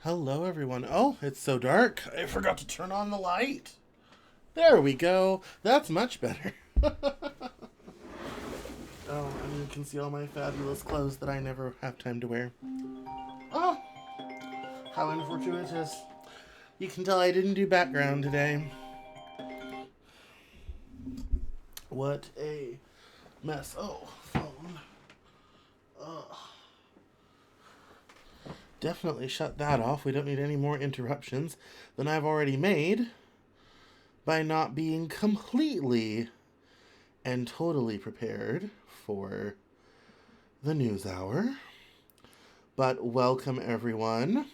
Hello, everyone. Oh, it's so dark. I forgot to turn on the light. There we go. That's much better. Oh, and you can see all my fabulous clothes that I never have time to wear. Oh, how unfortuitous. You can tell I didn't do background today. What a mess. Oh, phone. Ugh. Definitely shut that off. We don't need any more interruptions than I've already made by not being completely and totally prepared for the news hour. But welcome, everyone.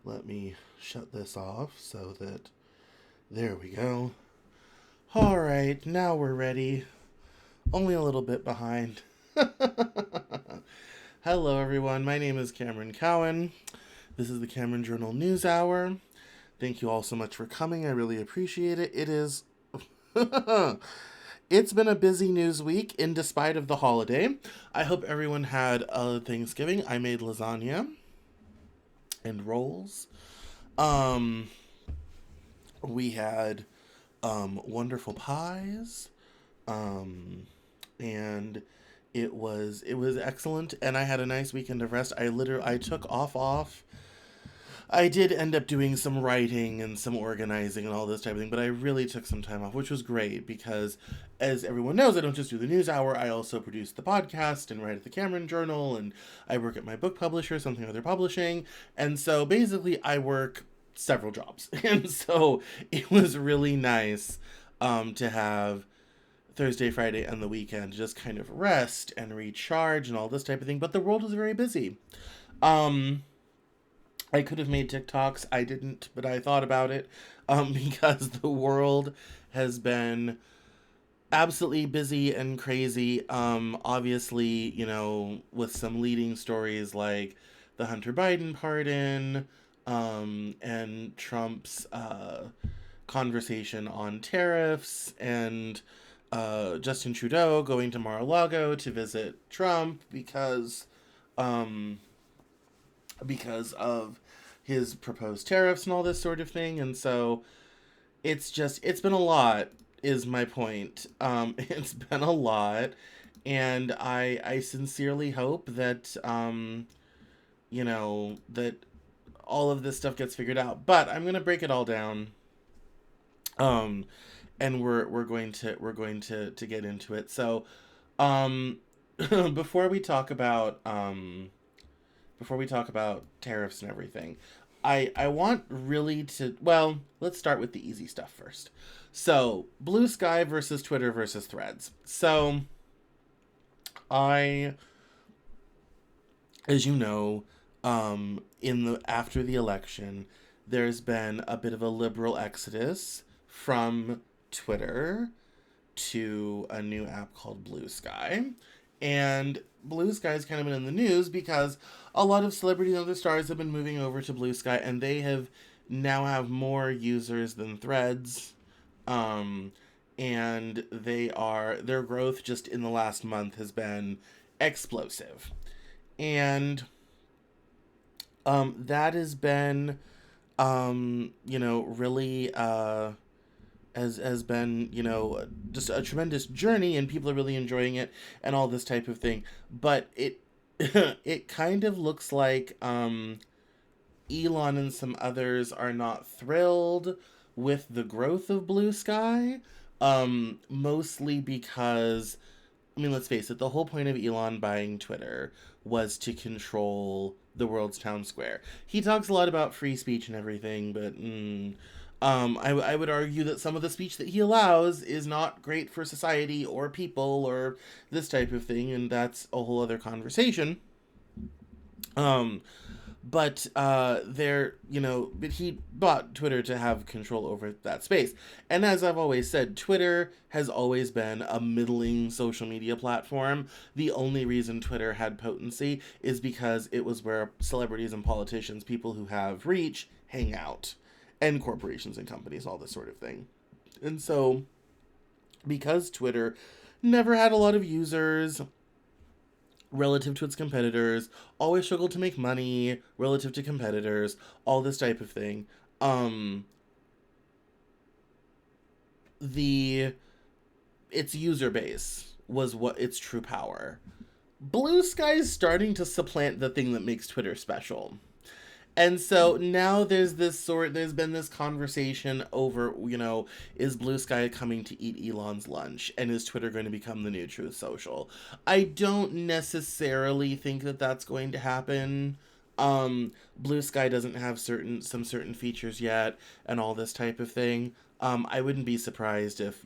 Let me shut this off so that... There we go. All right, now we're ready. Only a little bit behind. Hello, everyone. My name is Cameron Cowan. This is the Cameron Journal Newshour. Thank you all so much for coming. I really appreciate it. It is... It's been a busy news week in despite of the holiday. I hope everyone had a Thanksgiving. I made lasagna and rolls. We had wonderful pies. And it was excellent, and I had a nice weekend of rest. I took off. I did end up doing some writing and some organizing and all this type of thing, but I really took some time off, which was great because, as everyone knows, I don't just do the news hour. I also produce the podcast and write at the Cameron Journal, and I work at my book publisher, Something Other Publishing, and so basically I work several jobs, and so it was really nice to have Thursday, Friday, and the weekend to just kind of rest and recharge and all this type of thing, but the world was very busy. I could have made TikToks. I didn't, but I thought about it because the world has been absolutely busy and crazy. Obviously, with some leading stories like the Hunter Biden pardon and Trump's conversation on tariffs and Justin Trudeau going to Mar-a-Lago to visit Trump because of his proposed tariffs and all this sort of thing. And so it's been a lot, is my point. It's been a lot. And I sincerely hope that, that all of this stuff gets figured out. But I'm going to break it all down. And we're going to get into it. So, before we talk about tariffs and everything, I want really to, well, let's start with the easy stuff first. So, Bluesky versus Twitter versus Threads. So, as you know, after the election, there's been a bit of a liberal exodus from Twitter to a new app called Bluesky. And Bluesky's kind of been in the news because a lot of celebrities and other stars have been moving over to Bluesky, and they now have more users than Threads. And their growth just in the last month has been explosive. And that has been really has been, just a tremendous journey, and people are really enjoying it and all this type of thing. But it it kind of looks like Elon and some others are not thrilled with the growth of Bluesky, mostly because, let's face it, the whole point of Elon buying Twitter was to control the world's town square. He talks a lot about free speech and everything, but I would argue that some of the speech that he allows is not great for society or people or this type of thing, and that's a whole other conversation. Um, but he bought Twitter to have control over that space. And as I've always said, Twitter has always been a middling social media platform. The only reason Twitter had potency is because it was where celebrities and politicians, people who have reach, hang out, and corporations and companies, all this sort of thing. And so, because Twitter never had a lot of users relative to its competitors, always struggled to make money relative to competitors, all this type of thing. Um the its user base was what its true power. Bluesky is starting to supplant the thing that makes Twitter special. And so now there's been this conversation over, is Bluesky coming to eat Elon's lunch? And is Twitter going to become the new Truth Social? I don't necessarily think that that's going to happen. Bluesky doesn't have some certain features yet and all this type of thing. I wouldn't be surprised if,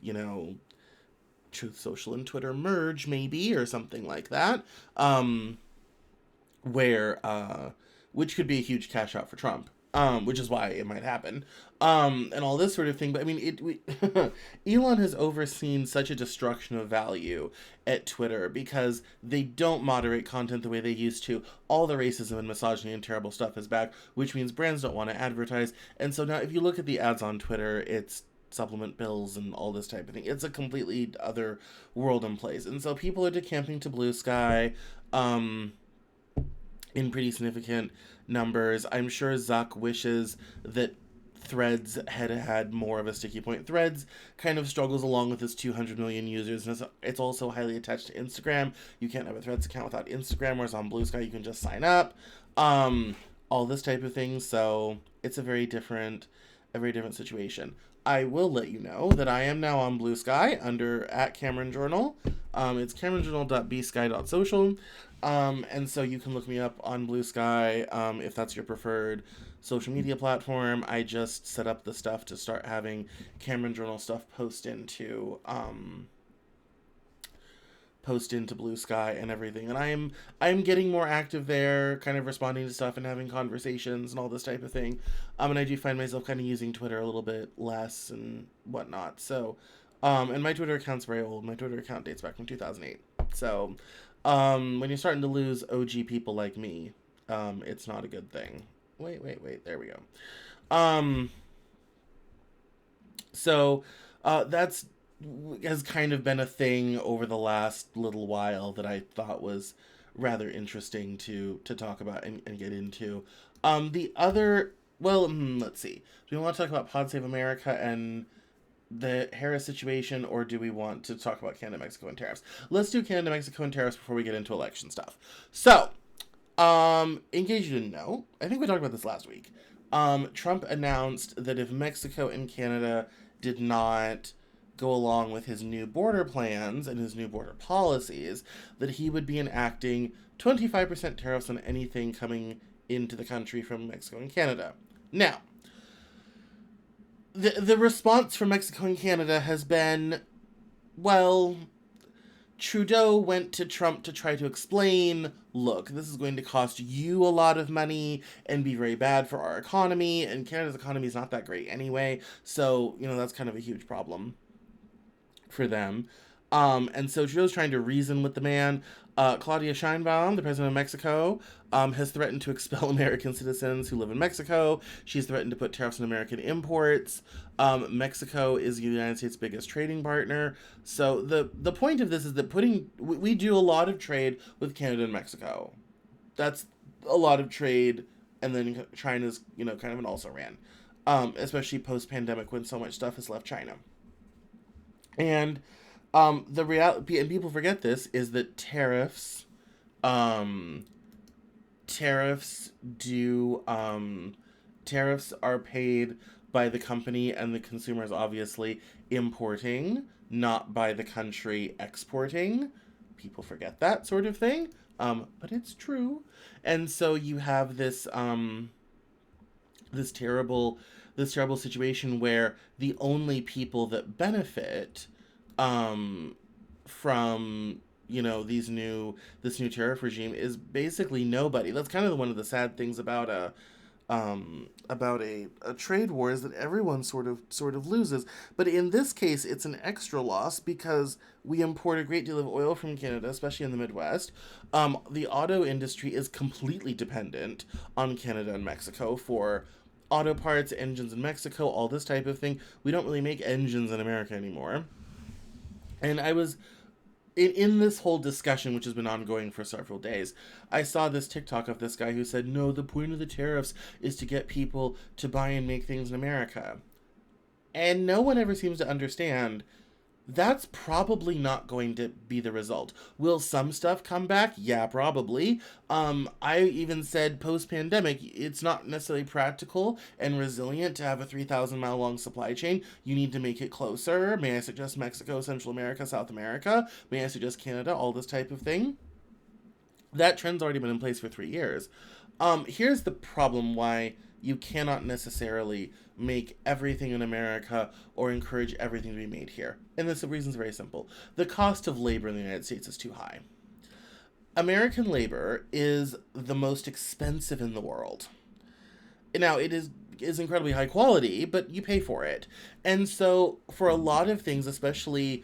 Truth Social and Twitter merge maybe or something like that. Where which could be a huge cash out for Trump. Which is why it might happen, and all this sort of thing. But I mean, Elon has overseen such a destruction of value at Twitter because they don't moderate content the way they used to. All the racism and misogyny and terrible stuff is back, which means brands don't want to advertise. And so now, if you look at the ads on Twitter, it's supplement bills and all this type of thing. It's a completely other world and place. And so people are decamping to Bluesky. In pretty significant numbers. I'm sure Zuck wishes that Threads had more of a sticky point. Threads kind of struggles along with its 200 million users, and it's also highly attached to Instagram. You can't have a Threads account without Instagram, whereas on Bluesky you can just sign up. All this type of thing. So it's a very different situation. I will let you know that I am now on Bluesky under at Cameron Journal. It's cameronjournal.bsky.social. And so you can look me up on Bluesky if that's your preferred social media platform. I just set up the stuff to start having Cameron Journal stuff post into Bluesky and everything. And I'm getting more active there, kind of responding to stuff and having conversations and all this type of thing. And I do find myself kind of using Twitter a little bit less and whatnot. So, and my Twitter account's very old. My Twitter account dates back from 2008. So, when you're starting to lose OG people like me, it's not a good thing. Wait. There we go. So, that's has kind of been a thing over the last little while that I thought was rather interesting to talk about and get into. The other, well, let's see. Do we want to talk about Pod Save America and the Harris situation, or do we want to talk about Canada, Mexico, and tariffs? Let's do Canada, Mexico, and tariffs before we get into election stuff. So, in case you didn't know, I think we talked about this last week. Trump announced that if Mexico and Canada did not go along with his new border plans and his new border policies, that he would be enacting 25% tariffs on anything coming into the country from Mexico and Canada. Now, the response from Mexico and Canada has been, well, Trudeau went to Trump to try to explain, look, this is going to cost you a lot of money and be very bad for our economy, and Canada's economy is not that great anyway, so, that's kind of a huge problem for them. And so Trudeau's trying to reason with the man. Claudia Sheinbaum, the president of Mexico, has threatened to expel American citizens who live in Mexico. She's threatened to put tariffs on American imports. Mexico is the United States' biggest trading partner. So the point of this is that we do a lot of trade with Canada and Mexico. That's a lot of trade, and then China's, kind of an also-ran. Especially post-pandemic when so much stuff has left China. And the reality, and people forget this, is that tariffs are paid by the company and the consumers obviously importing, not by the country exporting. People forget that sort of thing, but it's true. And so you have this terrible situation where the only people that benefit from this new tariff regime is basically nobody. That's kind of one of the sad things about a trade war, is that everyone sort of loses. But in this case, it's an extra loss because we import a great deal of oil from Canada, especially in the Midwest. The auto industry is completely dependent on Canada and Mexico for auto parts, engines in Mexico, all this type of thing. We don't really make engines in America anymore. And I was in this whole discussion, which has been ongoing for several days, I saw this TikTok of this guy who said, no, the point of the tariffs is to get people to buy and make things in America. And no one ever seems to understand that's probably not going to be the result. Will some stuff come back? Yeah, probably. I even said post-pandemic, it's not necessarily practical and resilient to have a 3,000-mile long supply chain. You need to make it closer. May I suggest Mexico, Central America, South America? May I suggest Canada? All this type of thing. That trend's already been in place for 3 years. Here's the problem why you cannot necessarily make everything in America or encourage everything to be made here. And the reason's very simple. The cost of labor in the United States is too high. American labor is the most expensive in the world. Now, it is incredibly high quality, but you pay for it. And so for a lot of things, especially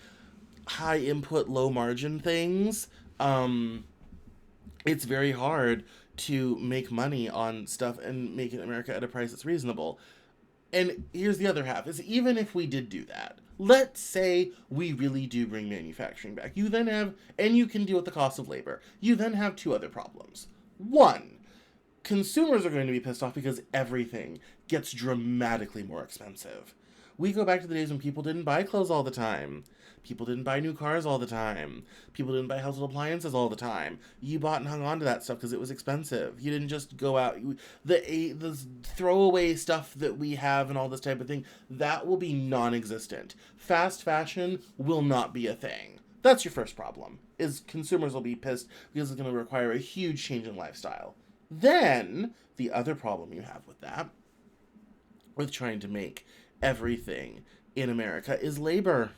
high input, low margin things, it's very hard to make money on stuff and make it in America at a price that's reasonable. And here's the other half, is even if we did do that, let's say we really do bring manufacturing back, you then have, and you can deal with the cost of labor, you then have 2 other problems. One, consumers are going to be pissed off because everything gets dramatically more expensive. We go back to the days when people didn't buy clothes all the time. People didn't buy new cars all the time. People didn't buy household appliances all the time. You bought and hung on to that stuff because it was expensive. You didn't just go out. The throwaway stuff that we have and all this type of thing, that will be non-existent. Fast fashion will not be a thing. That's your first problem, is consumers will be pissed because it's going to require a huge change in lifestyle. Then, the other problem you have with that, with trying to make everything in America, is labor.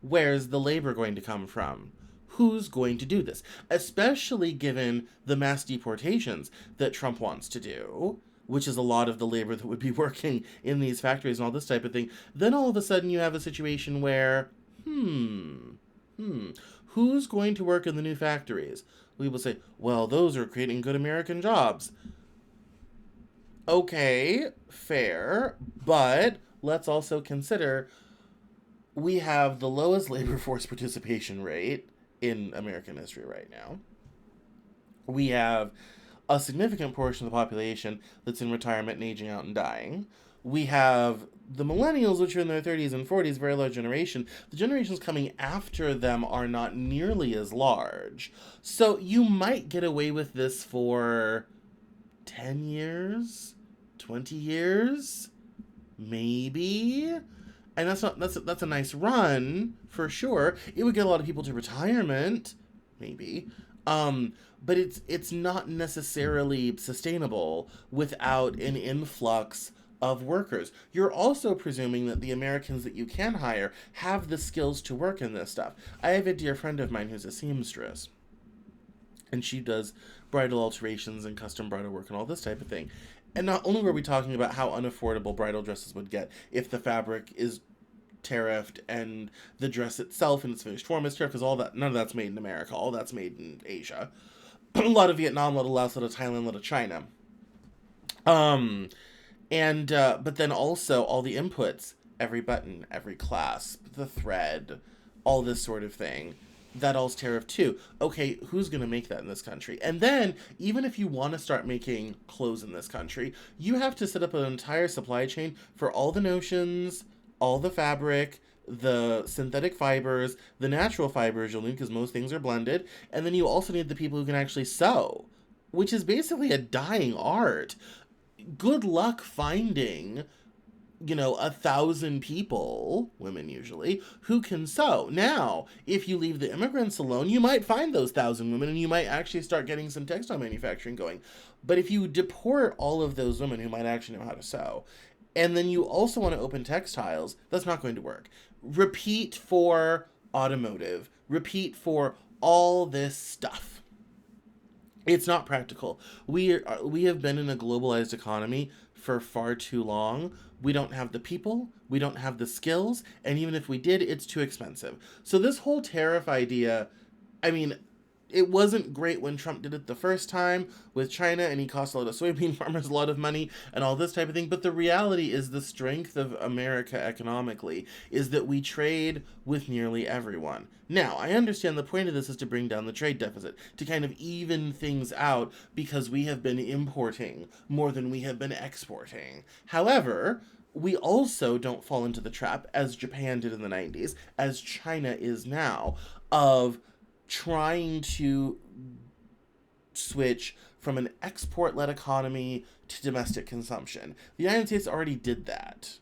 Where's the labor going to come from? Who's going to do this? Especially given the mass deportations that Trump wants to do, which is a lot of the labor that would be working in these factories and all this type of thing. Then all of a sudden you have a situation where, who's going to work in the new factories? We will say, well, those are creating good American jobs. Okay, fair, but let's also consider we have the lowest labor force participation rate in American history right now. We have a significant portion of the population that's in retirement and aging out and dying. We have the millennials, which are in their 30s and 40s, very large generation. The generations coming after them are not nearly as large. So you might get away with this for 10 years, 20 years, maybe. And that's a nice run, for sure. It would get a lot of people to retirement, maybe. But it's not necessarily sustainable without an influx of workers. You're also presuming that the Americans that you can hire have the skills to work in this stuff. I have a dear friend of mine who's a seamstress, and she does bridal alterations and custom bridal work and all this type of thing. And not only were we talking about how unaffordable bridal dresses would get if the fabric is tariffed and the dress itself in its finished form is tariffed, because none of that's made in America. All that's made in Asia. A lot of Vietnam, a lot of Laos, a lot of Thailand, a lot of China. But then also all the inputs, every button, every clasp, the thread, all this sort of thing. That all's tariff too. Okay, who's going to make that in this country? And then, even if you want to start making clothes in this country, you have to set up an entire supply chain for all the notions, all the fabric, the synthetic fibers, the natural fibers you'll need because most things are blended. And then you also need the people who can actually sew, which is basically a dying art. Good luck finding 1,000 people, women usually, who can sew. Now, if you leave the immigrants alone, you might find those 1,000 women and you might actually start getting some textile manufacturing going. But if you deport all of those women who might actually know how to sew, and then you also want to open textiles, that's not going to work. Repeat for automotive. Repeat for all this stuff. It's not practical. We have been in a globalized economy for far too long. We don't have the people, we don't have the skills, and even if we did, it's too expensive. So this whole tariff idea, I mean, it wasn't great when Trump did it the first time with China, and he cost a lot of soybean farmers a lot of money and all this type of thing. But the reality is the strength of America economically is that we trade with nearly everyone. Now, I understand the point of this is to bring down the trade deficit, to kind of even things out because we have been importing more than we have been exporting. However, we also don't fall into the trap, as Japan did in the 90s, as China is now, of trying to switch from an export-led economy to domestic consumption. The United States already did that.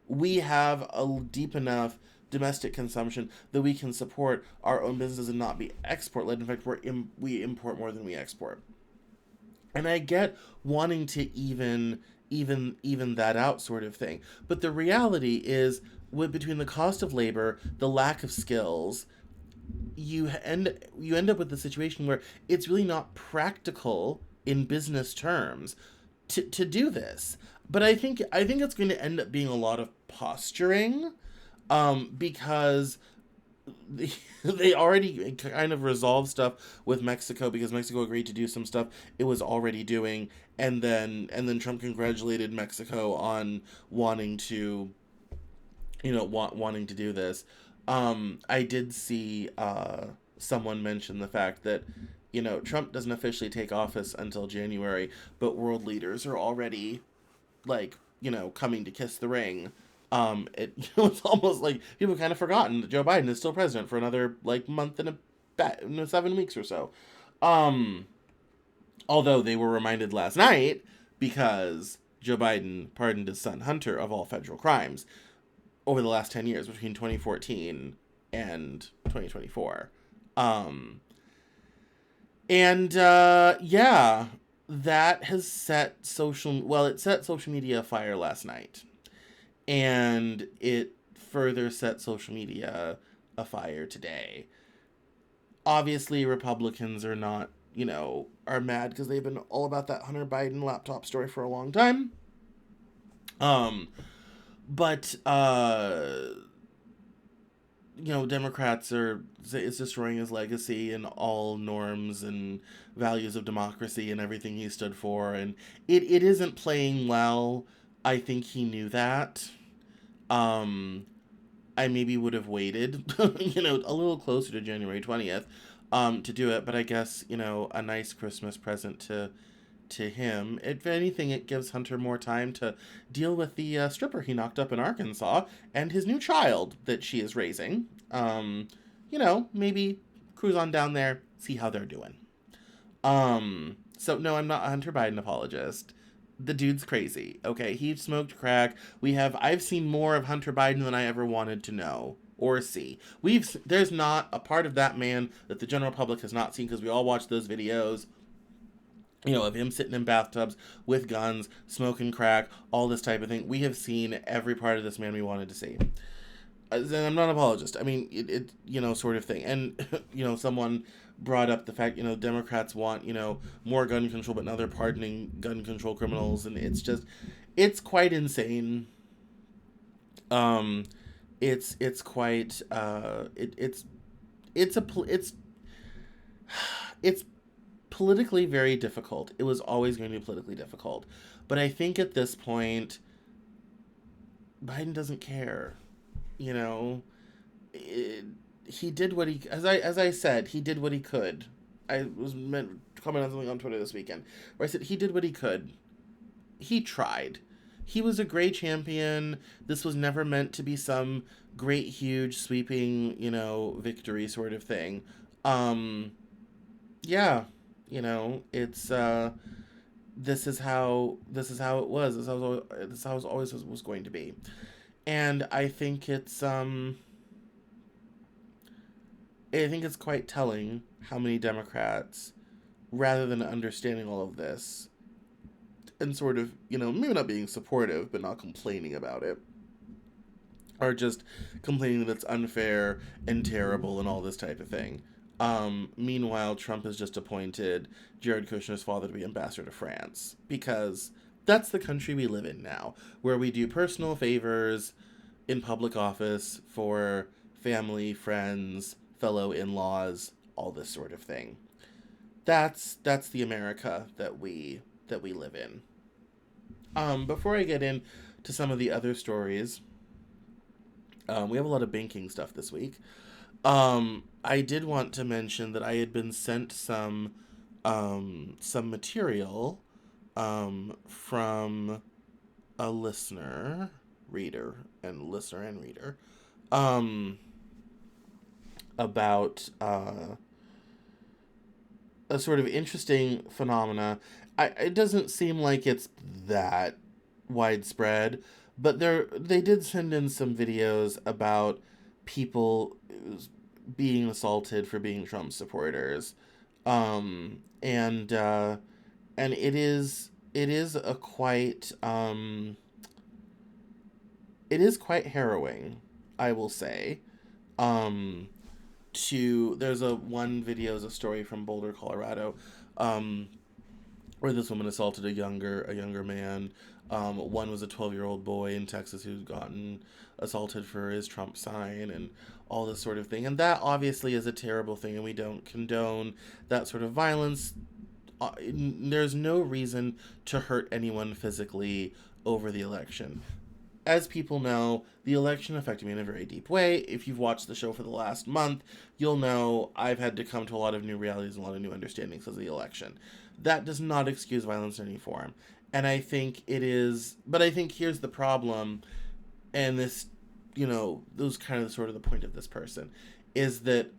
We have a deep enough domestic consumption that we can support our own business and not be export-led. In fact, we import more than we export. And I get wanting to even that out sort of thing. But the reality is, between the cost of labor, the lack of skills, you end up with the situation where it's really not practical in business terms to do this. But I think it's going to end up being a lot of posturing, because they already kind of resolved stuff with Mexico because Mexico agreed to do some stuff it was already doing, and then Trump congratulated Mexico on wanting to wanting to do this. I did see someone mention the fact that, Trump doesn't officially take office until January, but world leaders are already, like, coming to kiss the ring. It's almost like people kind of forgotten that Joe Biden is still president for another, like, month and 7 weeks or so. Although they were reminded last night because Joe Biden pardoned his son Hunter of all federal crimes over the last 10 years, between 2014 and 2024. Yeah, that has set it set social media afire last night. And it further set social media afire today. Obviously, Republicans are not, are mad because they've been all about that Hunter Biden laptop story for a long time. But Democrats it's destroying his legacy and all norms and values of democracy and everything he stood for, and it isn't playing well. I think he knew that. I maybe would have waited, a little closer to January 20th, to do it, but I guess, a nice Christmas present to him. If anything, it gives Hunter more time to deal with the stripper he knocked up in Arkansas and his new child that she is raising. Maybe cruise on down there, see how they're doing. So no, I'm not a Hunter Biden apologist. The dude's crazy. Okay, he smoked crack. I've seen more of Hunter Biden than I ever wanted to know or see. There's not a part of that man that the general public has not seen, because we all watch those videos, of him sitting in bathtubs with guns, smoking crack, all this type of thing. We have seen every part of this man we wanted to see. And I'm not an apologist. I mean, it sort of thing. And, someone brought up the fact, Democrats want, more gun control, but now they're pardoning gun control criminals. And it's quite insane. It's quite, it's politically very difficult. It was always going to be politically difficult. But I think at this point, Biden doesn't care. He did what he, as I said, he did what he could. I was meant to comment on something on Twitter this weekend where I said he did what he could. He tried. He was a great champion. This was never meant to be some great, huge, sweeping, victory sort of thing. Yeah, it's this is how it was. This is how it always was going to be. And I think it's quite telling how many Democrats, rather than understanding all of this and sort of, maybe not being supportive but not complaining about it, are just complaining that it's unfair and terrible and all this type of thing. Meanwhile, Trump has just appointed Jared Kushner's father to be ambassador to France, because that's the country we live in now, where we do personal favors in public office for family, friends, fellow in-laws, all this sort of thing. That's the America that we live in. Before I get into some of the other stories, we have a lot of banking stuff this week. I did want to mention that I had been sent some material from a listener and reader, um, about a sort of interesting phenomena. It doesn't seem like it's that widespread, but they did send in some videos about people being assaulted for being Trump supporters, and it is a quite it is quite harrowing, I will say. Um, there's one video is a story from Boulder, Colorado, um, where this woman assaulted a younger man. One was a 12-year-old boy in Texas who's gotten assaulted for his Trump sign and all this sort of thing. And that obviously is a terrible thing, and we don't condone that sort of violence. There's no reason to hurt anyone physically over the election. As people know, the election affected me in a very deep way. If you've watched the show for the last month, you'll know I've had to come to a lot of new realities and a lot of new understandings of the election. That does not excuse violence in any form. And I think it is, but I think here's the problem, and this, those kind of sort of the point of this person, is that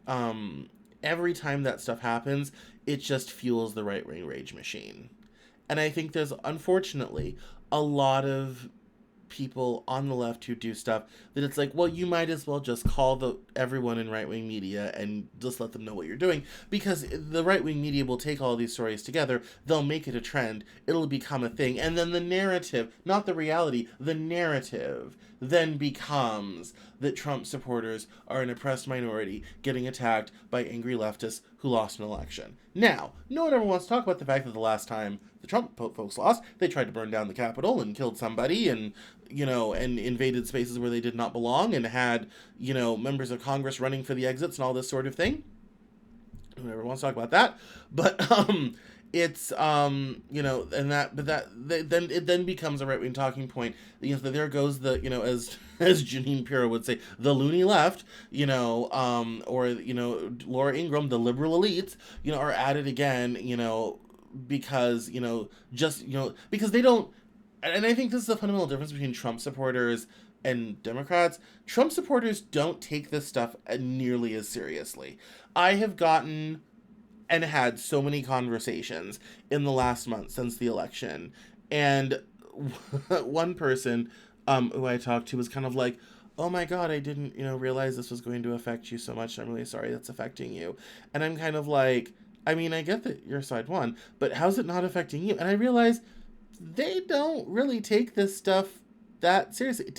every time that stuff happens, it just fuels the right-wing rage machine. And I think there's, unfortunately, a lot of people on the left who do stuff that it's like, well, you might as well just call everyone in right-wing media and just let them know what you're doing, because the right-wing media will take all these stories together, they'll make it a trend, it'll become a thing, and then the narrative, not the reality, the narrative then becomes that Trump supporters are an oppressed minority getting attacked by angry leftists who lost an election. Now, no one ever wants to talk about the fact that the last time the Trump folks lost, they tried to burn down the Capitol and killed somebody, and and invaded spaces where they did not belong, and had, members of Congress running for the exits and all this sort of thing. Whoever wants to talk about that. But it's then it then becomes a right wing talking point. There goes the, as Janine Pirro would say, the loony left, or Laura Ingraham, the liberal elites, are at it again, because because they don't. And I think this is a fundamental difference between Trump supporters and Democrats. Trump supporters don't take this stuff nearly as seriously. I have gotten and had so many conversations in the last month since the election, and one person who I talked to was kind of like, oh my God, I didn't, realize this was going to affect you so much. I'm really sorry that's affecting you. And I'm kind of like, I mean, I get that you're side one, but how's it not affecting you? And I realize they don't really take this stuff that seriously.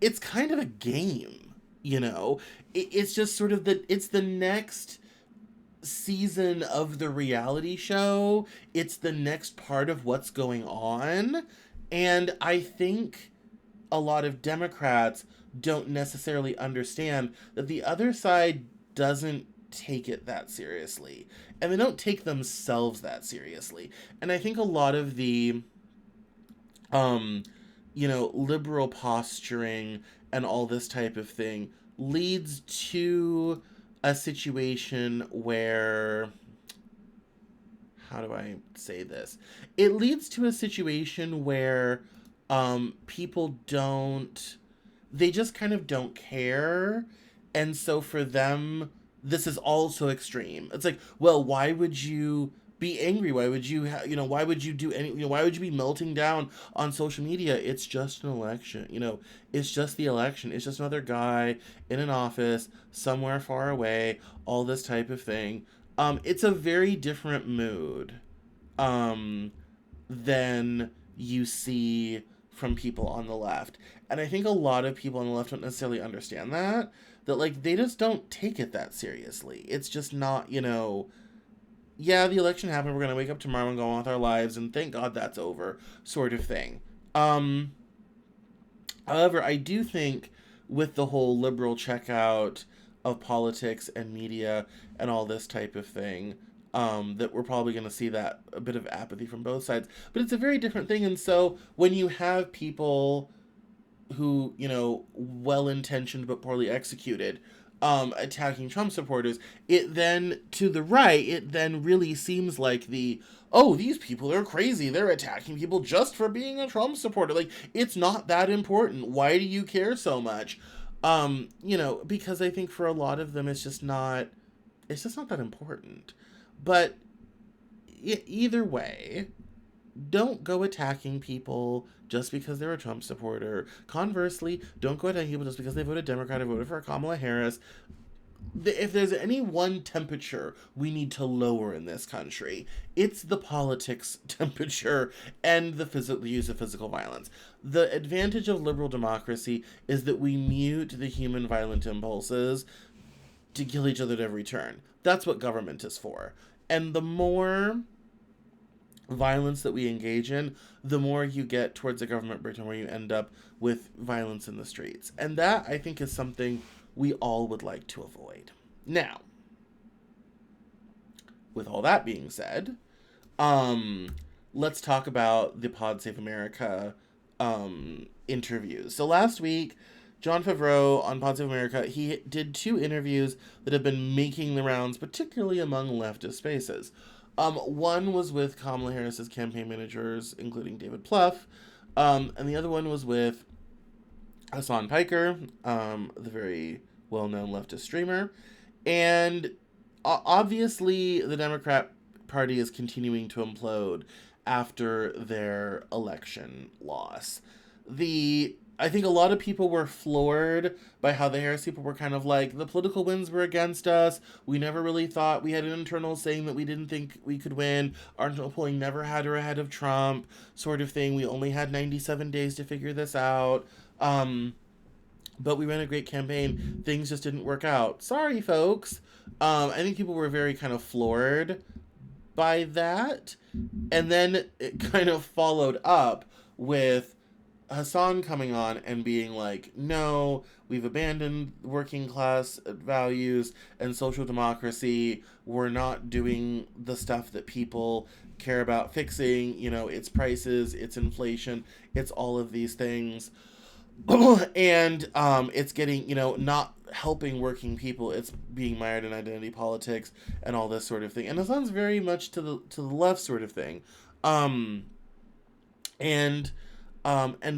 It's kind of a game, It's just sort of it's the next season of the reality show. It's the next part of what's going on. And I think a lot of Democrats don't necessarily understand that the other side doesn't take it that seriously, and they don't take themselves that seriously. And I think a lot of the liberal posturing and all this type of thing leads to a situation where, how do I say this? It leads to a situation where people they just kind of don't care. And so for them, this is also extreme. It's like, well, why would you be angry? Why would you, why would you do any, why would you be melting down on social media? It's just an election. It's just the election. It's just another guy in an office somewhere far away, all this type of thing. It's a very different mood than you see from people on the left. And I think a lot of people on the left don't necessarily understand that, that, like, they just don't take it that seriously. It's just not, yeah, the election happened, we're going to wake up tomorrow and go on with our lives, and thank God that's over, sort of thing. However, I do think with the whole liberal checkout of politics and media and all this type of thing, that we're probably going to see that a bit of apathy from both sides. But it's a very different thing. And so when you have people who, well-intentioned but poorly executed, attacking Trump supporters, it then, to the right, it then really seems like these people are crazy. They're attacking people just for being a Trump supporter. Like, it's not that important. Why do you care so much? Because I think for a lot of them, it's just not that important. But either way, don't go attacking people just because they're a Trump supporter. Conversely, don't go attacking people just because they voted Democrat or voted for Kamala Harris. If there's any one temperature we need to lower in this country, it's the politics temperature and the use of physical violence. The advantage of liberal democracy is that we mute the human violent impulses to kill each other at every turn. That's what government is for. And the more violence that we engage in, the more you get towards a government breakdown where you end up with violence in the streets. And that, I think, is something we all would like to avoid. Now, with all that being said, let's talk about the Pod Save America interviews. So last week, Jon Favreau on Pod Save America, he did 2 interviews that have been making the rounds, particularly among leftist spaces. One was with Kamala Harris's campaign managers, including David Plouffe, and the other one was with Hasan Piker, the very well-known leftist streamer. And obviously, the Democrat Party is continuing to implode after their election loss. I think a lot of people were floored by how the Harris people were kind of like, the political wins were against us. We never really thought, we had an internal saying that we didn't think we could win. Our internal polling never had her ahead of Trump, sort of thing. We only had 97 days to figure this out. But we ran a great campaign. Things just didn't work out. Sorry, folks. I think people were very kind of floored by that. And then it kind of followed up with Hasan coming on and being like, no, we've abandoned working class values and social democracy. We're not doing the stuff that people care about fixing. It's prices, it's inflation, it's all of these things. And it's getting, not helping working people. It's being mired in identity politics and all this sort of thing. And Hasan's very much to the left sort of thing. And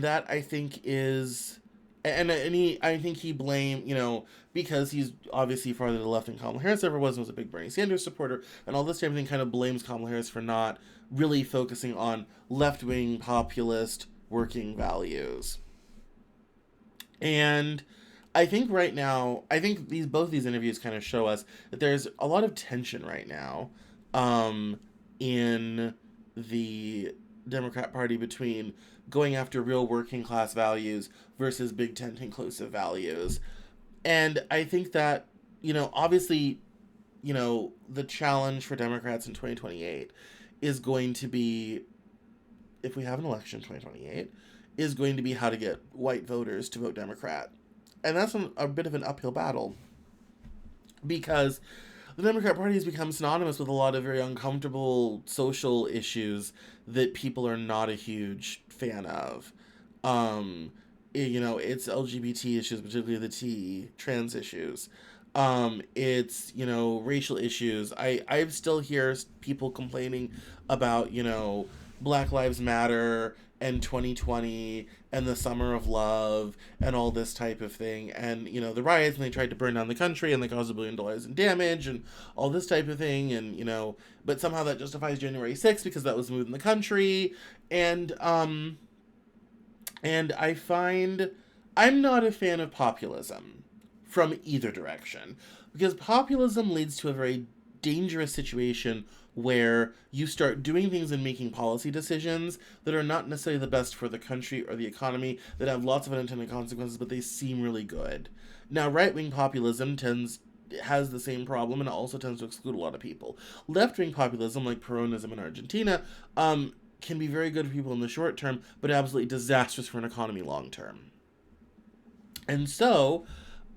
that, I think, is, I think he blamed, because he's obviously farther to the left than Kamala Harris ever was a big Bernie Sanders supporter, and all this type of thing, kind of blames Kamala Harris for not really focusing on left-wing populist working values. And I think right now, both these interviews kind of show us that there's a lot of tension right now, in the Democrat Party between going after real working class values versus big tent inclusive values. And I think that, obviously, the challenge for Democrats in 2028 is going to be, if we have an election in 2028, is going to be how to get white voters to vote Democrat. And that's a bit of an uphill battle, because the Democrat Party has become synonymous with a lot of very uncomfortable social issues that people are not a huge fan of. It's LGBT issues, particularly the T, trans issues. It's, racial issues. I still hear people complaining about, Black Lives Matter and 2020 and the Summer of Love and all this type of thing, and the riots, and they tried to burn down the country and they caused $1 billion in damage and all this type of thing, and but somehow that justifies January 6th because that was moved in the country. And I find I'm not a fan of populism from either direction, because populism leads to a very dangerous situation where you start doing things and making policy decisions that are not necessarily the best for the country or the economy, that have lots of unintended consequences, but they seem really good. Now, right-wing populism has the same problem, and it also tends to exclude a lot of people. Left-wing populism, like Peronism in Argentina, can be very good for people in the short term, but absolutely disastrous for an economy long term. And so,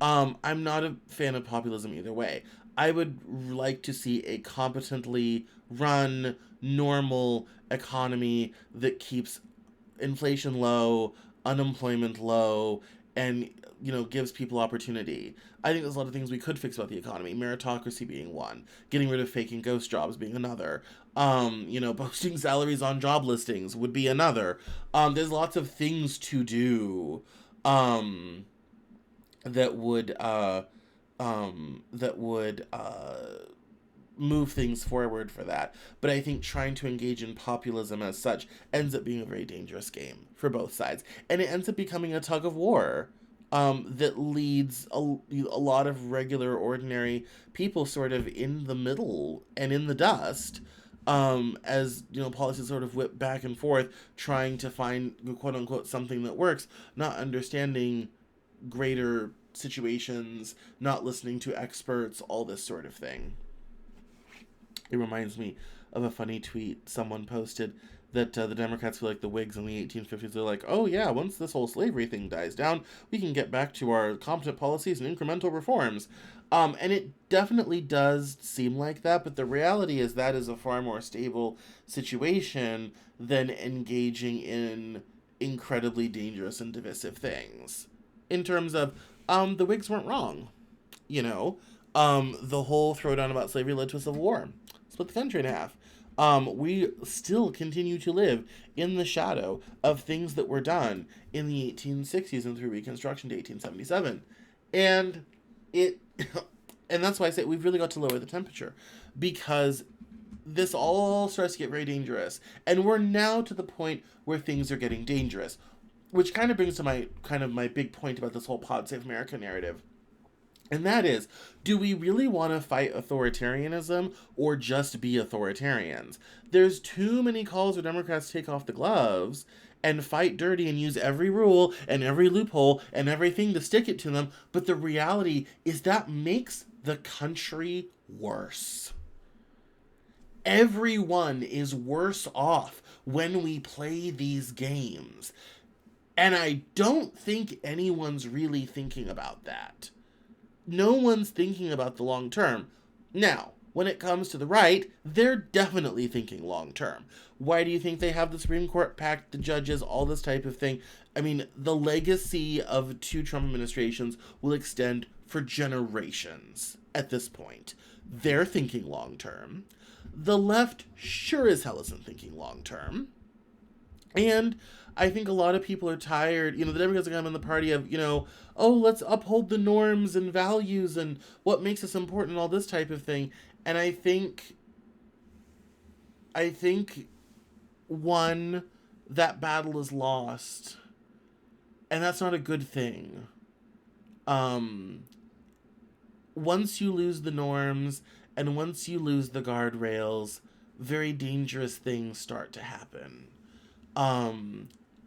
I'm not a fan of populism either way. I would like to see a competently run, normal economy that keeps inflation low, unemployment low, and gives people opportunity. I think there's a lot of things we could fix about the economy. Meritocracy being one, getting rid of fake and ghost jobs being another. Posting salaries on job listings would be another. There's lots of things to do. That would move things forward for that. But I think trying to engage in populism as such ends up being a very dangerous game for both sides. And it ends up becoming a tug of war that leads a lot of regular, ordinary people sort of in the middle and in the dust. As policies sort of whip back and forth, trying to find quote unquote something that works, not understanding greater situations, not listening to experts, all this sort of thing. It reminds me of a funny tweet someone posted that the Democrats feel like the Whigs in the 1850s. They're like, oh yeah, once this whole slavery thing dies down, we can get back to our competent policies and incremental reforms. And it definitely does seem like that, but the reality is that is a far more stable situation than engaging in incredibly dangerous and divisive things. In terms of, the Whigs weren't wrong. The whole throwdown about slavery led to a civil war. Split the country in half. We still continue to live in the shadow of things that were done in the 1860s and through Reconstruction to 1877. And and that's why I say we've really got to lower the temperature, because this all starts to get very dangerous. And we're now to the point where things are getting dangerous, which kind of brings to my big point about this whole Pod Save America narrative. And that is, do we really want to fight authoritarianism or just be authoritarians? There's too many calls for Democrats to take off the gloves and fight dirty and use every rule and every loophole and everything to stick it to them. But the reality is that makes the country worse. Everyone is worse off when we play these games. And I don't think anyone's really thinking about that. No one's thinking about the long term. Now, when it comes to the right, they're definitely thinking long term. Why do you think they have the Supreme Court packed, the judges, all this type of thing? I mean, the legacy of 2 Trump administrations will extend for generations at this point. They're thinking long term. The left sure as hell isn't thinking long term. And I think a lot of people are tired. The Democrats are kind of in the party of, oh, let's uphold the norms and values and what makes us important and all this type of thing. And I think, one, that battle is lost. And that's not a good thing. Once you lose the norms and once you lose the guardrails, very dangerous things start to happen.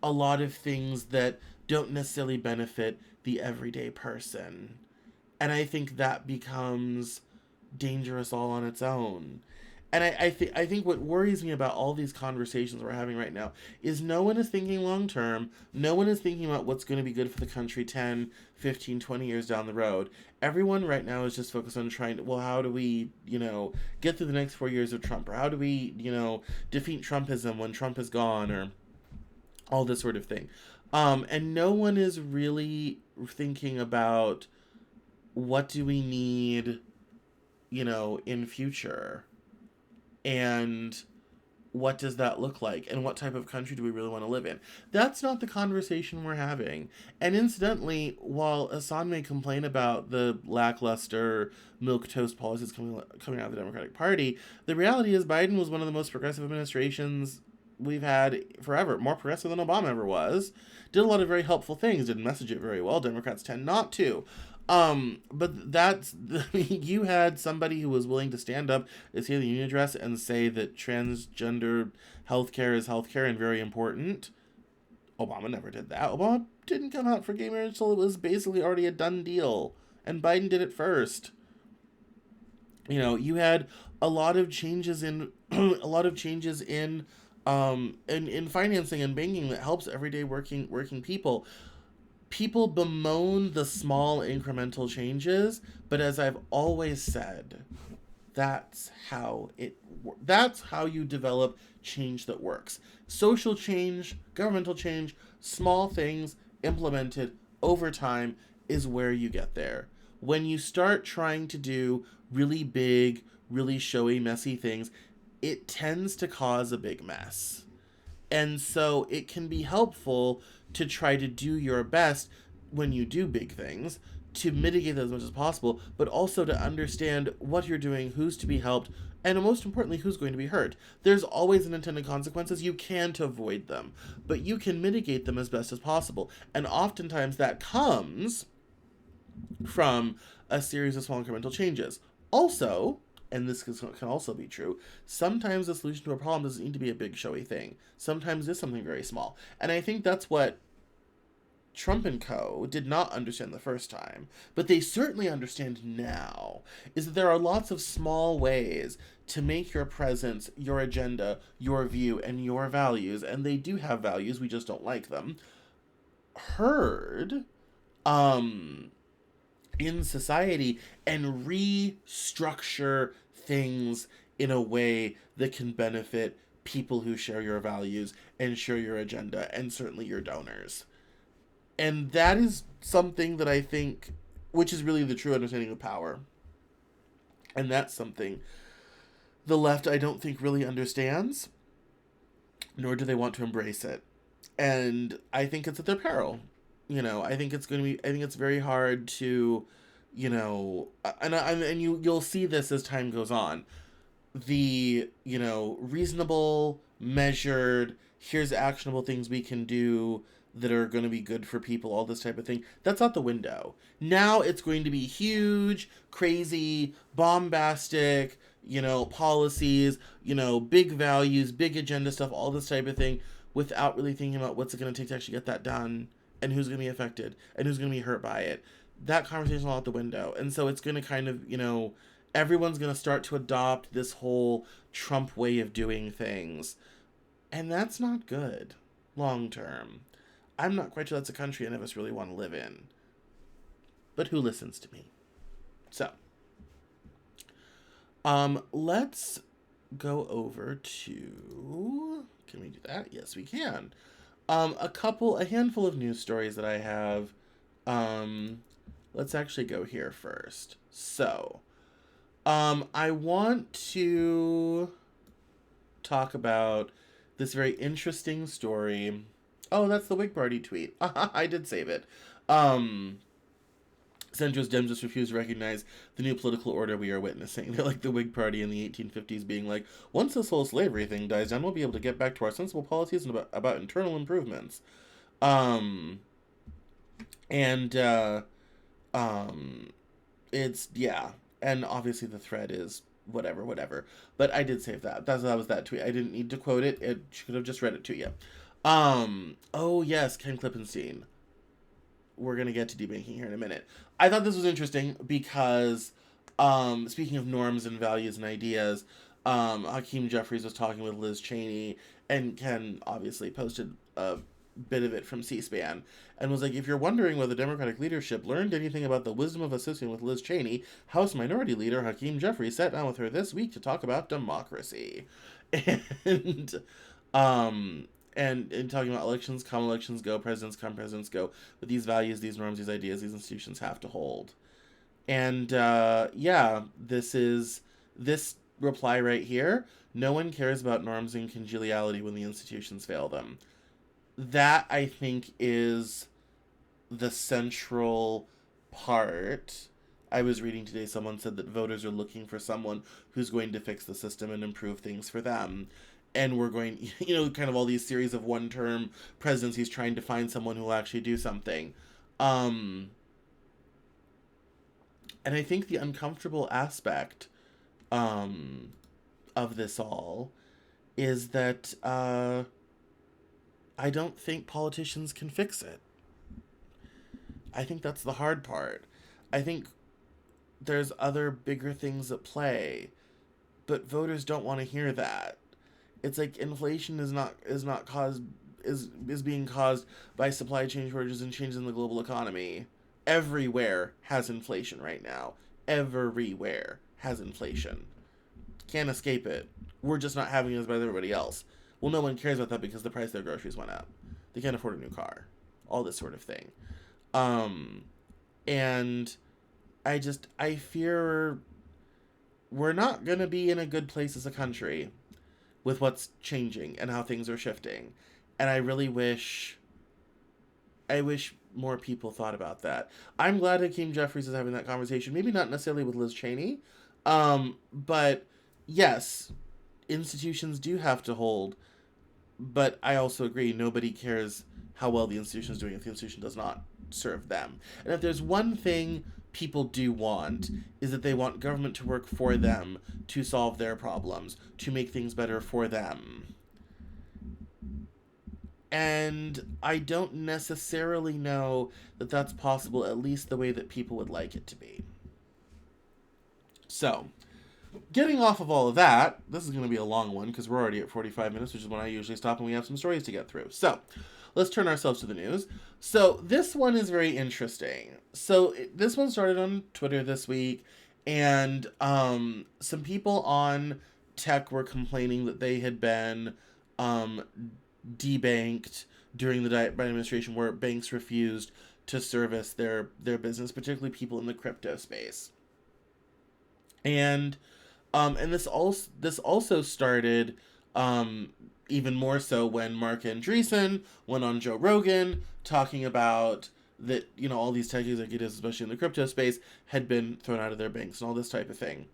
A lot of things that don't necessarily benefit the everyday person. And I think that becomes dangerous all on its own. And I think what worries me about all these conversations we're having right now is no one is thinking long term. No one is thinking about what's going to be good for the country 10, 15, 20 years down the road. Everyone right now is just focused on trying to, how do we, get through the next 4 years of Trump? Or how do we, defeat Trumpism when Trump is gone? Or all this sort of thing. And no one is really thinking about what do we need, in future, and what does that look like, and what type of country do we really want to live in? That's not the conversation we're having. And incidentally, while Hasan may complain about the lackluster milquetoast policies coming out of the Democratic Party, the reality is Biden was one of the most progressive administrations we've had forever, more progressive than Obama ever was. Did a lot of very helpful things, didn't message it very well. Democrats tend not to. But you had somebody who was willing to stand up at the union address and say that transgender healthcare is healthcare and very important. Obama never did that. Obama didn't come out for gay marriage until it was basically already a done deal. And Biden did it first. You had a lot of changes in a lot of changes in financing and banking that helps everyday working people. People bemoan the small incremental changes, but as I've always said, that's that's how you develop change that works. Social change, governmental change, small things implemented over time is where you get there. When you start trying to do really big, really showy, messy things, it tends to cause a big mess. And so it can be helpful to try to do your best when you do big things to mitigate that as much as possible, but also to understand what you're doing, who's to be helped, and most importantly, who's going to be hurt. There's always unintended consequences. You can't avoid them, but you can mitigate them as best as possible. And oftentimes that comes from a series of small incremental changes. Also, and this can also be true, sometimes the solution to a problem doesn't need to be a big showy thing. Sometimes it's something very small. And I think that's what Trump and co. did not understand the first time, but they certainly understand now, is that there are lots of small ways to make your presence, your agenda, your view, and your values, and they do have values, we just don't like them, heard in society and restructure things in a way that can benefit people who share your values and share your agenda, and certainly your donors. And that is something that I think, which is really the true understanding of power. And that's something the left, I don't think, really understands, nor do they want to embrace it. And I think it's at their peril. I think it's very hard to, and you'll see this as time goes on. The, reasonable, measured, here's actionable things we can do that are going to be good for people, all this type of thing, that's out the window. Now it's going to be huge, crazy, bombastic, policies, big values, big agenda stuff, all this type of thing, without really thinking about what's it going to take to actually get that done, and who's going to be affected, and who's going to be hurt by it. That conversation is all out the window. And so it's going to kind of, everyone's going to start to adopt this whole Trump way of doing things. And that's not good long term. I'm not quite sure that's a country any of us really want to live in. But who listens to me? So, let's go over to... Can we do that? Yes, we can. A handful of news stories that I have. Let's actually go here first. So, I want to talk about this very interesting story. Oh, that's the Whig Party tweet. I did save it. Centrist Dems just refuse to recognize the new political order we are witnessing. They're like the Whig Party in the 1850s being like, once this whole slavery thing dies down, we'll be able to get back to our sensible policies and about internal improvements. It's, yeah. And obviously the thread is whatever. But I did save that. That was that tweet. I didn't need to quote it. It should have just read it to you. Oh yes, Ken Klippenstein. We're going to get to debanking here in a minute. I thought this was interesting because, speaking of norms and values and ideas, Hakeem Jeffries was talking with Liz Cheney, and Ken obviously posted a bit of it from C-SPAN, and was like, if you're wondering whether Democratic leadership learned anything about the wisdom of associating with Liz Cheney, House Minority Leader Hakeem Jeffries sat down with her this week to talk about democracy. And talking about elections come, elections go, presidents come, presidents go. But these values, these norms, these ideas, these institutions have to hold. And, this reply right here. No one cares about norms and congeniality when the institutions fail them. That, I think, is the central part. I was reading today, someone said that voters are looking for someone who's going to fix the system and improve things for them. And we're going, kind of all these series of one-term presidencies trying to find someone who will actually do something. And I think the uncomfortable aspect of this all is that I don't think politicians can fix it. I think that's the hard part. I think there's other bigger things at play, but voters don't want to hear that. It's like inflation is not caused is being caused by supply chain shortages and changes in the global economy. Everywhere has inflation right now. Everywhere has inflation. Can't escape it. We're just not having it as bad as everybody else. Well, no one cares about that because the price of their groceries went up. They can't afford a new car. All this sort of thing. And I fear we're not going to be in a good place as a country with what's changing and how things are shifting. And I wish more people thought about that. I'm glad Hakeem Jeffries is having that conversation. Maybe not necessarily with Liz Cheney, but yes, institutions do have to hold. But I also agree, nobody cares how well the institution is doing if the institution does not serve them. And if there's one thing people do want, is that they want government to work for them, to solve their problems, to make things better for them. And I don't necessarily know that that's possible, at least the way that people would like it to be. So, getting off of all of that, this is going to be a long one because we're already at 45 minutes, which is when I usually stop and we have some stories to get through. So, let's turn ourselves to the news. So, this one is very interesting. So, this one started on Twitter this week, and some people on tech were complaining that they had been debanked during the Biden administration, where banks refused to service their business, particularly people in the crypto space. And this also started even more so when Mark Andreessen went on Joe Rogan talking about that, all these tech executives, especially in the crypto space, had been thrown out of their banks and all this type of thing.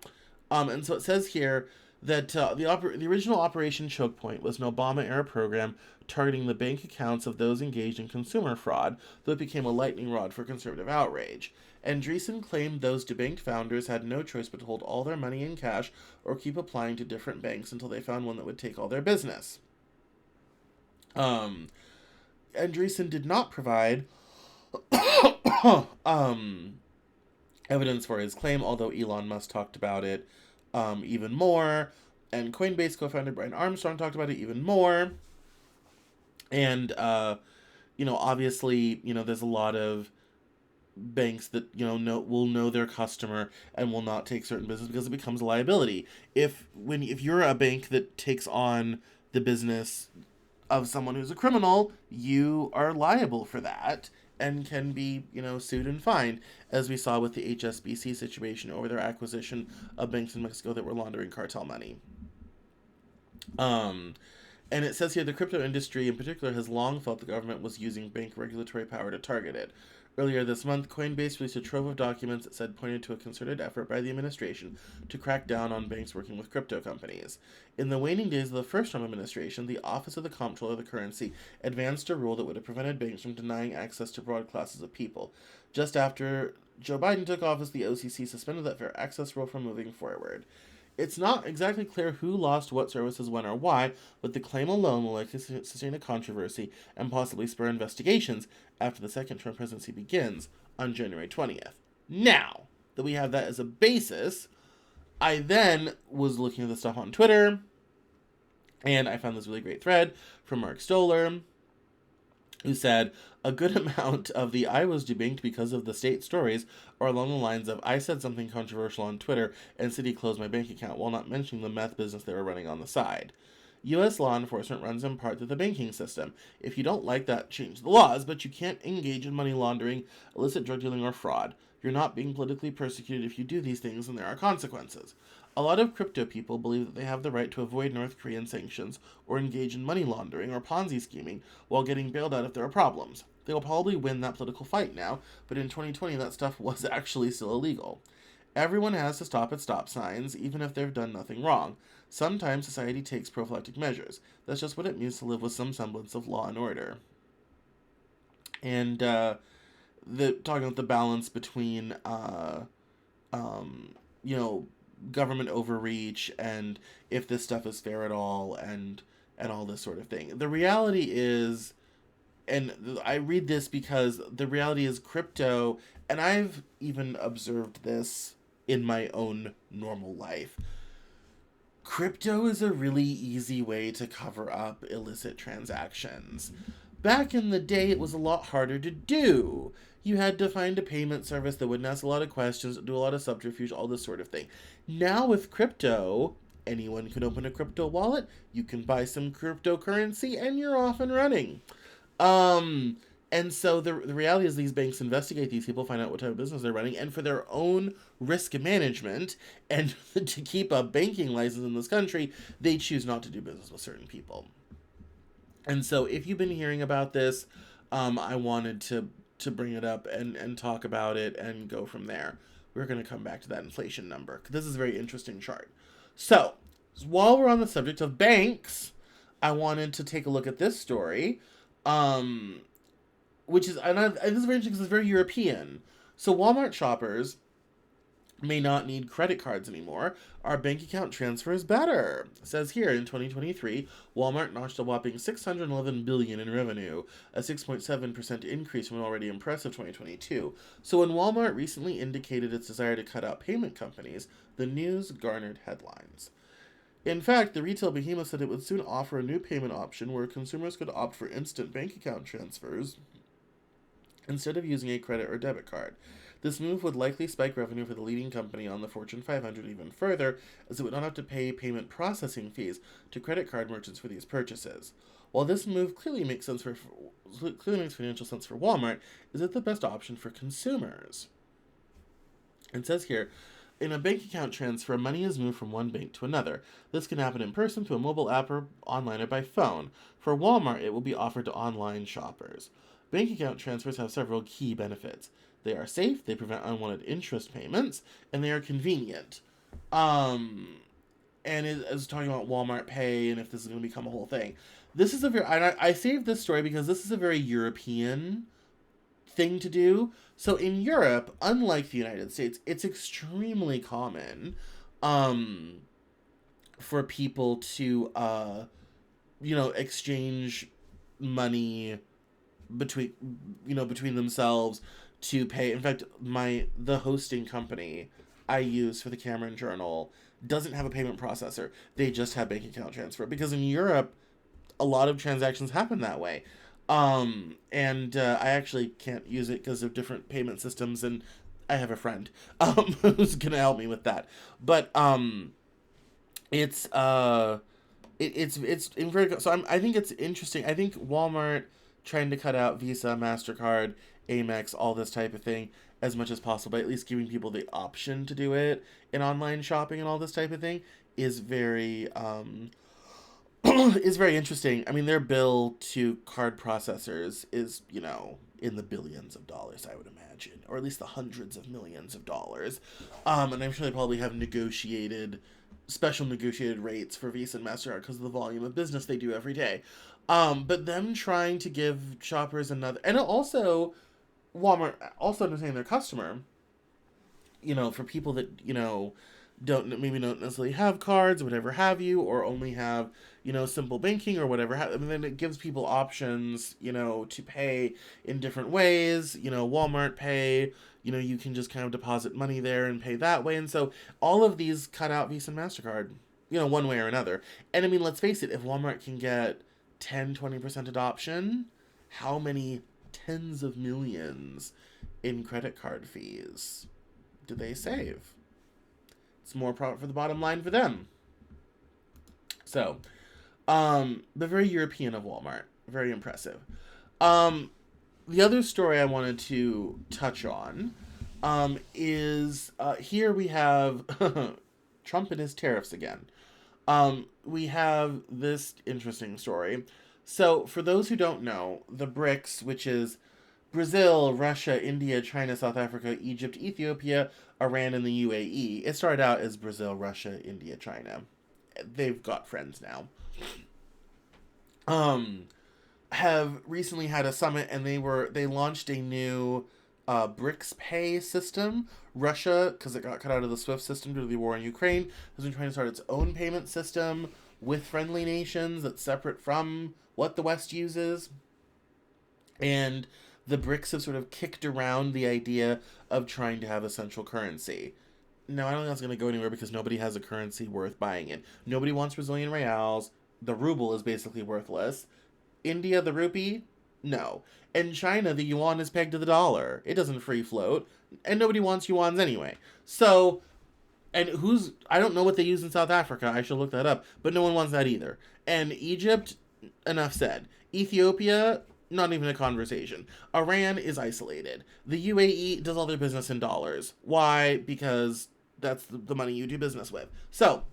And so it says here that the original Operation Choke Point was an Obama-era program targeting the bank accounts of those engaged in consumer fraud, though it became a lightning rod for conservative outrage. Andreessen claimed those debanked founders had no choice but to hold all their money in cash or keep applying to different banks until they found one that would take all their business. Andreessen did not provide evidence for his claim, although Elon Musk talked about it even more, and Coinbase co-founder Brian Armstrong talked about it even more. And obviously, there's a lot of banks that will know their customer and will not take certain business because it becomes a liability. If you're a bank that takes on the business of someone who's a criminal, you are liable for that and can be, sued and fined, as we saw with the HSBC situation over their acquisition of banks in Mexico that were laundering cartel money. And it says here, the crypto industry in particular has long felt the government was using bank regulatory power to target it. Earlier this month, Coinbase released a trove of documents that said pointed to a concerted effort by the administration to crack down on banks working with crypto companies. In the waning days of the first Trump administration, the Office of the Comptroller of the Currency advanced a rule that would have prevented banks from denying access to broad classes of people. Just after Joe Biden took office, the OCC suspended that fair access rule from moving forward. It's not exactly clear who lost what services when or why, but the claim alone will likely sustain a controversy and possibly spur investigations after the second Trump presidency begins on January 20th. Now that we have that as a basis, I then was looking at the stuff on Twitter, and I found this really great thread from Mark Stoller, who said, a good amount of the I was debanked because of the state stories are along the lines of, I said something controversial on Twitter and Citi closed my bank account while not mentioning the meth business they were running on the side. U.S. law enforcement runs in part through the banking system. If you don't like that, change the laws, but you can't engage in money laundering, illicit drug dealing, or fraud. You're not being politically persecuted if you do these things, and there are consequences. A lot of crypto people believe that they have the right to avoid North Korean sanctions or engage in money laundering or Ponzi scheming while getting bailed out if there are problems. They will probably win that political fight now, but in 2020 that stuff was actually still illegal. Everyone has to stop at stop signs, even if they've done nothing wrong. Sometimes society takes prophylactic measures. That's just what it means to live with some semblance of law and order. And talking about the balance between government overreach and if this stuff is fair at all and all this sort of thing. The reality is and I read this because the reality is crypto, and I've even observed this in my own normal life. Crypto is a really easy way to cover up illicit transactions. Back in the day, it was a lot harder to do. You had to find a payment service that wouldn't ask a lot of questions, do a lot of subterfuge, all this sort of thing. Now with crypto, anyone can open a crypto wallet, you can buy some cryptocurrency, and you're off and running. Um, and so the reality is these banks investigate these people, find out what type of business they're running, and for their own risk management and to keep a banking license in this country, they choose not to do business with certain people. And so if you've been hearing about this, I wanted to bring it up and talk about it and go from there. We're going to come back to that inflation number. This is a very interesting chart. So while we're on the subject of banks, I wanted to take a look at this story. Which is, and this is very interesting because it's very European. So Walmart shoppers may not need credit cards anymore. Our bank account transfer is better. It says here in 2023, Walmart notched a whopping 611 billion in revenue, a 6.7% increase from an already impressive 2022. So when Walmart recently indicated its desire to cut out payment companies, the news garnered headlines. In fact, the retail behemoth said it would soon offer a new payment option where consumers could opt for instant bank account transfers instead of using a credit or debit card. This move would likely spike revenue for the leading company on the Fortune 500 even further, as it would not have to pay payment processing fees to credit card merchants for these purchases. While this move clearly makes financial sense for Walmart, is it the best option for consumers? It says here, in a bank account transfer, money is moved from one bank to another. This can happen in person, through a mobile app, or online, or by phone. For Walmart, it will be offered to online shoppers. Bank account transfers have several key benefits. They are safe, they prevent unwanted interest payments, and they are convenient. And it is talking about Walmart Pay and if this is going to become a whole thing. This is I saved this story because this is a very European thing to do. So in Europe, unlike the United States, it's extremely common for people to exchange money between themselves to pay. In fact, the hosting company I use for the Cameron Journal doesn't have a payment processor. They just have bank account transfer because in Europe, a lot of transactions happen that way. I actually can't use it because of different payment systems, and I have a friend who's gonna help me with that. But it's very so. I think it's interesting. I think Walmart trying to cut out Visa, MasterCard, Amex, all this type of thing as much as possible, at least giving people the option to do it in online shopping and all this type of thing is very is very interesting. I mean, their bill to card processors is, in the billions of dollars, I would imagine, or at least the hundreds of millions of dollars. And I'm sure they probably have special negotiated rates for Visa and MasterCard because of the volume of business they do every day. But them trying to give shoppers another, and also Walmart also understanding their customer, for people that, don't necessarily have cards, whatever have you, or only have, simple banking or whatever. Then it gives people options, to pay in different ways. Walmart Pay, you can just kind of deposit money there and pay that way. And so all of these cut out Visa and MasterCard, one way or another. And I mean, let's face it, if Walmart can get 10-20% adoption, how many tens of millions in credit card fees do they save? It's more profit for the bottom line for them. So, but very European of Walmart. Very impressive. The other story I wanted to touch on is here we have Trump and his tariffs again. We have this interesting story. So, for those who don't know, the BRICs, which is Brazil, Russia, India, China, South Africa, Egypt, Ethiopia, Iran, and the UAE. It started out as Brazil, Russia, India, China. They've got friends now. Have recently had a summit, and they launched a new BRICs pay system. Russia, because it got cut out of the SWIFT system due to the war in Ukraine, has been trying to start its own payment system with friendly nations that's separate from what the West uses. And the BRICS have sort of kicked around the idea of trying to have a central currency. Now, I don't think that's going to go anywhere because nobody has a currency worth buying it. Nobody wants Brazilian reals. The ruble is basically worthless. India, the rupee? No. And China, the yuan is pegged to the dollar. It doesn't free float. And nobody wants yuans anyway. So, and I don't know what they use in South Africa. I should look that up. But no one wants that either. And Egypt, enough said. Ethiopia, not even a conversation. Iran is isolated. The UAE does all their business in dollars. Why? Because that's the money you do business with. So,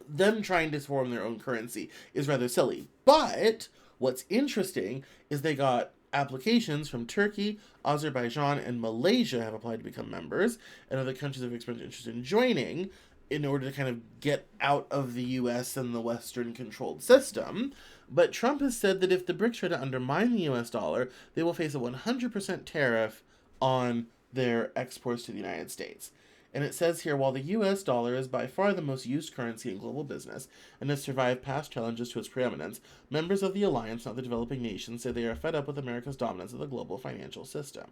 them trying to form their own currency is rather silly. But what's interesting is they got applications from Turkey, Azerbaijan, and Malaysia have applied to become members, and other countries have expressed interest in joining in order to kind of get out of the US and the Western controlled system. But Trump has said that if the BRICS try to undermine the US dollar, they will face a 100% tariff on their exports to the United States. And it says here, while the US dollar is by far the most used currency in global business and has survived past challenges to its preeminence, members of the alliance, not the developing nations, say they are fed up with America's dominance of the global financial system.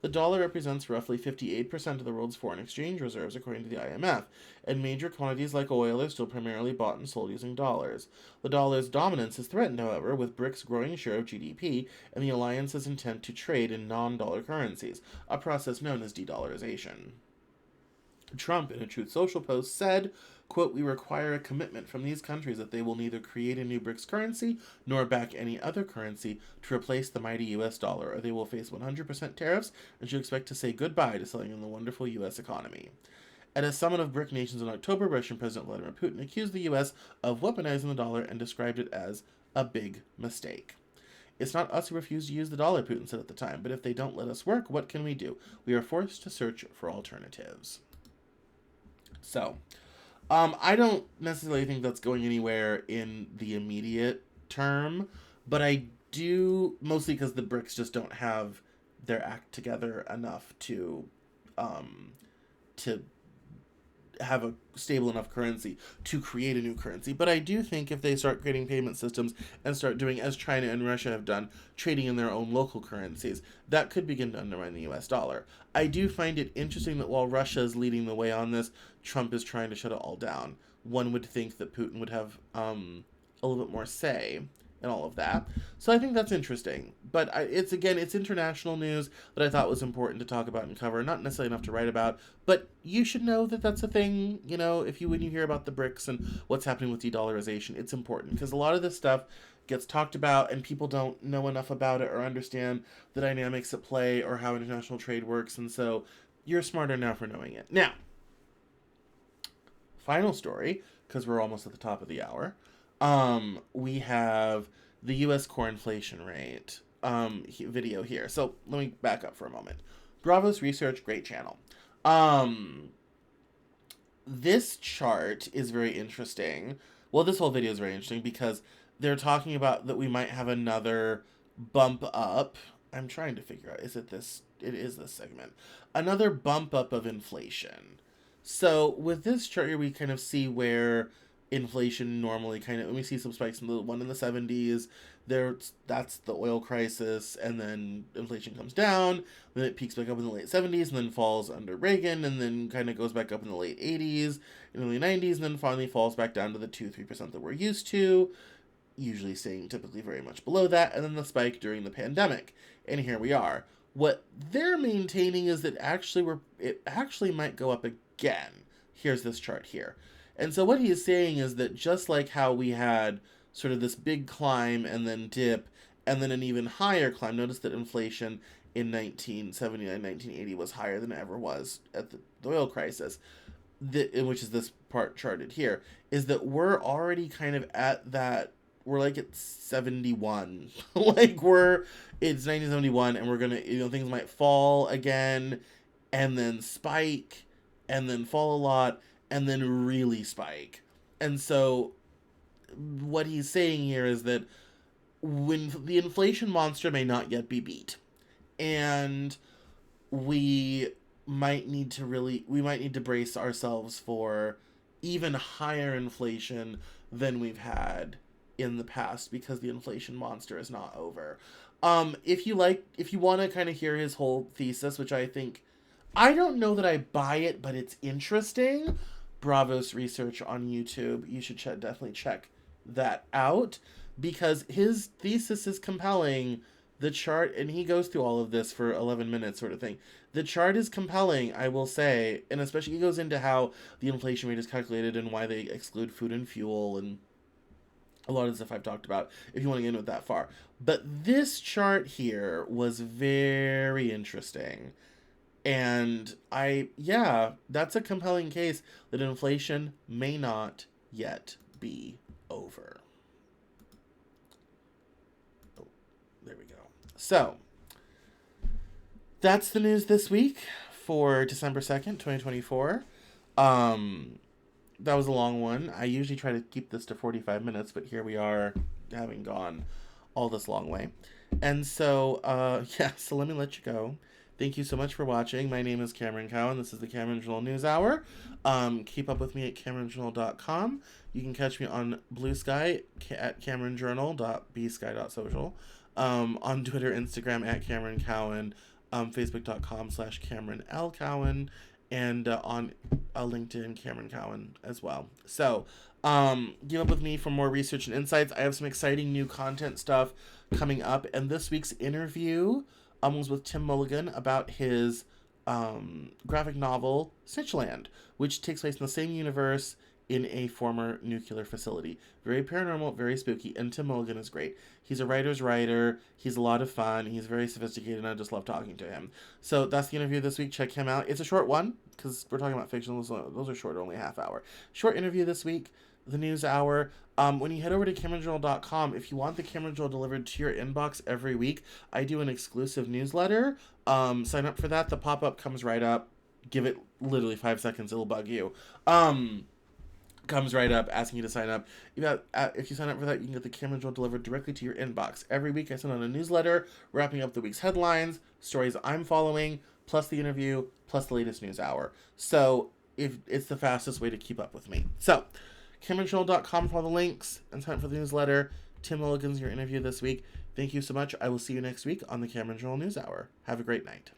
The dollar represents roughly 58% of the world's foreign exchange reserves, according to the IMF, and major commodities like oil are still primarily bought and sold using dollars. The dollar's dominance is threatened, however, with BRICS' growing share of GDP and the alliance's intent to trade in non-dollar currencies, a process known as de-dollarization. Trump, in a Truth Social post, said, quote, "We require a commitment from these countries that they will neither create a new BRICS currency nor back any other currency to replace the mighty US dollar, or they will face 100% tariffs and should expect to say goodbye to selling in the wonderful US economy." At a summit of BRIC nations in October, Russian President Vladimir Putin accused the US of weaponizing the dollar and described it as a big mistake. "It's not us who refuse to use the dollar," Putin said at the time, "but if they don't let us work, what can we do? We are forced to search for alternatives." So, I don't necessarily think that's going anywhere in the immediate term, but I do, mostly because the BRICS just don't have their act together enough to have a stable enough currency to create a new currency. But I do think if they start creating payment systems and start doing, as China and Russia have done, trading in their own local currencies, that could begin to undermine the US dollar. I do find it interesting that while Russia is leading the way on this, Trump is trying to shut it all down. One would think that Putin would have a little bit more say and all of that. So I think that's interesting. But it's international news that I thought was important to talk about and cover. Not necessarily enough to write about, but you should know that that's a thing. You know, when you hear about the BRICS and what's happening with de-dollarization, it's important because a lot of this stuff gets talked about and people don't know enough about it or understand the dynamics at play or how international trade works. And so you're smarter now for knowing it. Now, final story, because we're almost at the top of the hour. We have the U.S. core inflation rate video here. So let me back up for a moment. Bravo's Research, great channel. This chart is very interesting. Well, this whole video is very interesting because they're talking about that we might have another bump up. I'm trying to figure out, is it this? It is this segment. Another bump up of inflation. So with this chart here, we kind of see where inflation normally when we see some spikes in the one in the 70s, that's the oil crisis, and then inflation comes down, then it peaks back up in the late 70s, and then falls under Reagan, and then kind of goes back up in the late 80s, in the early 90s, and then finally falls back down to the 2-3% that we're used to, usually staying typically very much below that, and then the spike during the pandemic. And here we are. What they're maintaining is that it actually might go up again. Here's this chart here. And so what he is saying is that just like how we had sort of this big climb and then dip and then an even higher climb, notice that inflation in 1979, 1980 was higher than it ever was at the oil crisis, which is this part charted here, is that we're already kind of at that, we're like at 71. It's 1971 and we're going to, things might fall again and then spike and then fall a lot and then really spike. And so what he's saying here is that when the inflation monster may not yet be beat, and we might need to brace ourselves for even higher inflation than we've had in the past because the inflation monster is not over. If you want to kind of hear his whole thesis, which I don't know that I buy it, but it's interesting. Bravo's research on YouTube. You should definitely check that out because his thesis is compelling. The chart, and he goes through all of this for 11 minutes sort of thing. The chart is compelling, I will say, and especially he goes into how the inflation rate is calculated and why they exclude food and fuel and a lot of the stuff I've talked about, if you want to get into it that far. But this chart here was very interesting. And that's a compelling case that inflation may not yet be over. Oh, there we go. So, that's the news this week for December 2nd, 2024. That was a long one. I usually try to keep this to 45 minutes, but here we are having gone all this long way. And so, so let me let you go. Thank you so much for watching. My name is Cameron Cowan. This is the Cameron Journal Newshour. Keep up with me at CameronJournal.com. You can catch me on Bluesky at CameronJournal.bsky.social. On Twitter, Instagram at Cameron Cowan. Facebook.com/Cameron L. Cowan. And on LinkedIn, Cameron Cowan as well. So, keep up with me for more research and insights. I have some exciting new content stuff coming up. And this week's interview was with Tim Mulligan about his graphic novel, Snitchland, which takes place in the same universe in a former nuclear facility. Very paranormal, very spooky, and Tim Mulligan is great. He's a writer's writer. He's a lot of fun. He's very sophisticated, and I just love talking to him. So that's the interview this week. Check him out. It's a short one, because we're talking about fiction. Those are short, only a half hour. Short interview this week, the news hour. When you head over to CameronJournal.com, if you want the Cameron Journal delivered to your inbox every week, I do an exclusive newsletter. Sign up for that. The pop-up comes right up. Give it literally 5 seconds. It'll bug you. Comes right up asking you to sign up. If you sign up for that, you can get the Cameron Journal delivered directly to your inbox. Every week I send out a newsletter wrapping up the week's headlines, stories I'm following, plus the interview, plus the latest news hour. So if it's the fastest way to keep up with me. So CameronJournal.com for all the links and sign up for the newsletter. Tim Mulligan's your interview this week. Thank you so much. I will see you next week on the Cameron Journal News Hour. Have a great night.